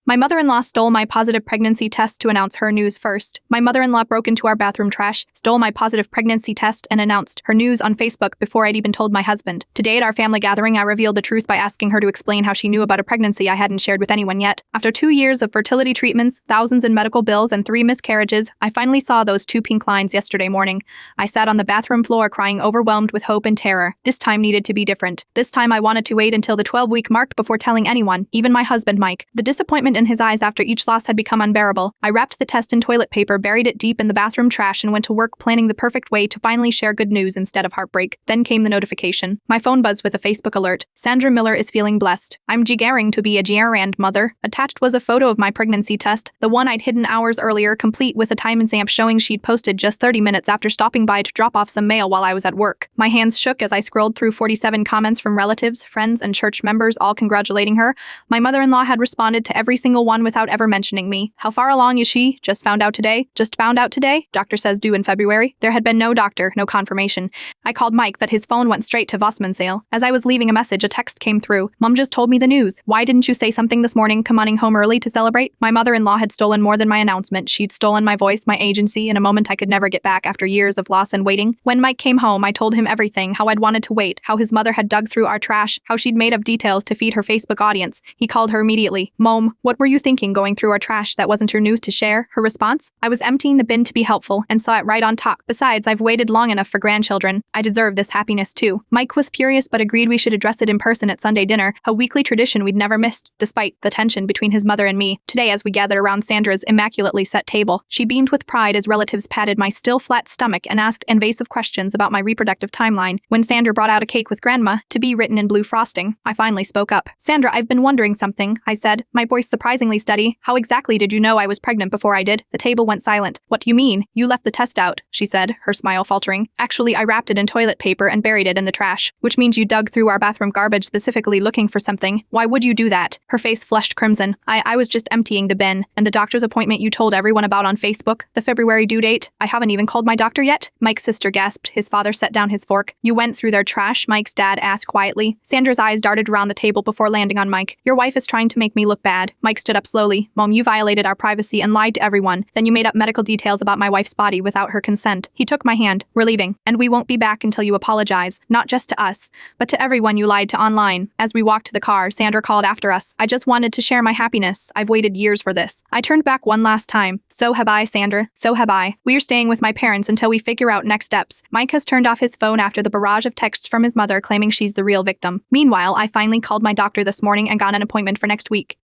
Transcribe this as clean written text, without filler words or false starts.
My mother-in-law stole my positive pregnancy test to announce her news first. My mother-in-law broke into our bathroom trash, stole my positive pregnancy test, and announced her news on Facebook before I'd even told my husband. Today at our family gathering, I revealed the truth by asking her to explain how she knew about a pregnancy I hadn't shared with anyone yet. After 2 years of fertility treatments, thousands in medical bills, and 3 miscarriages, I finally saw those 2 pink lines yesterday morning. I sat on the bathroom floor crying, overwhelmed with hope and terror. This time needed to be different. This time I wanted to wait until the 12-week mark before telling anyone, even my husband Mike. The disappointment in his eyes after each loss had become unbearable. I wrapped the test in toilet paper, buried it deep in the bathroom trash, and went to work planning the perfect way to finally share good news instead of heartbreak. Then came the notification. My phone buzzed with a Facebook alert. Sandra Miller is feeling blessed. I'm gearing to be a grandmother. Attached was a photo of my pregnancy test, the one I'd hidden hours earlier, complete with a time stamp showing she'd posted just 30 minutes after stopping by to drop off some mail while I was at work. My hands shook as I scrolled through 47 comments from relatives, friends, and church members, all congratulating her. My mother-in-law had responded to every single one without ever mentioning me. How far along is she? Just found out today? Just found out today? Doctor says due in February. There had been no doctor, no confirmation. I called Mike, but his phone went straight to voicemail. As I was leaving a message, a text came through. Mom just told me the news. Why didn't you say something this morning, coming home early to celebrate? My mother-in-law had stolen more than my announcement. She'd stolen my voice, my agency, in a moment I could never get back after years of loss and waiting. When Mike came home, I told him everything, how I'd wanted to wait, how his mother had dug through our trash, how she'd made up details to feed her Facebook audience. He called her immediately. Mom, what were you thinking going through our trash? That wasn't your news to share? Her response? I was emptying the bin to be helpful and saw it right on top. Besides, I've waited long enough for grandchildren. I deserve this happiness too. Mike was furious but agreed we should address it in person at Sunday dinner, a weekly tradition we'd never missed despite the tension between his mother and me. Today, as we gathered around Sandra's immaculately set table, she beamed with pride as relatives patted my still flat stomach and asked invasive questions about my reproductive timeline. When Sandra brought out a cake with grandma, to be written in blue frosting, I finally spoke up. Sandra, I've been wondering something, I said, my voice surprisingly steady. How exactly did you know I was pregnant before I did? The table went silent. What do you mean? You left the test out, she said, her smile faltering. Actually, I wrapped it in toilet paper and buried it in the trash, which means you dug through our bathroom garbage specifically looking for something. Why would you do that? Her face flushed crimson. I was just emptying the bin. And the doctor's appointment you told everyone about on Facebook? The February due date? I haven't even called my doctor yet? Mike's sister gasped. His father set down his fork. You went through their trash? Mike's dad asked quietly. Sandra's eyes darted around the table before landing on Mike. Your wife is trying to make me look bad. Mike stood up slowly. Mom, you violated our privacy and lied to everyone. Then you made up medical details about my wife's body without her consent. He took my hand. We're leaving. And we won't be back until you apologize. Not just to us, but to everyone you lied to online. As we walked to the car, Sandra called after us. I just wanted to share my happiness. I've waited years for this. I turned back one last time. So have I, Sandra. So have I. We're staying with my parents until we figure out next steps. Mike has turned off his phone after the barrage of texts from his mother claiming she's the real victim. Meanwhile, I finally called my doctor this morning and got an appointment for next week.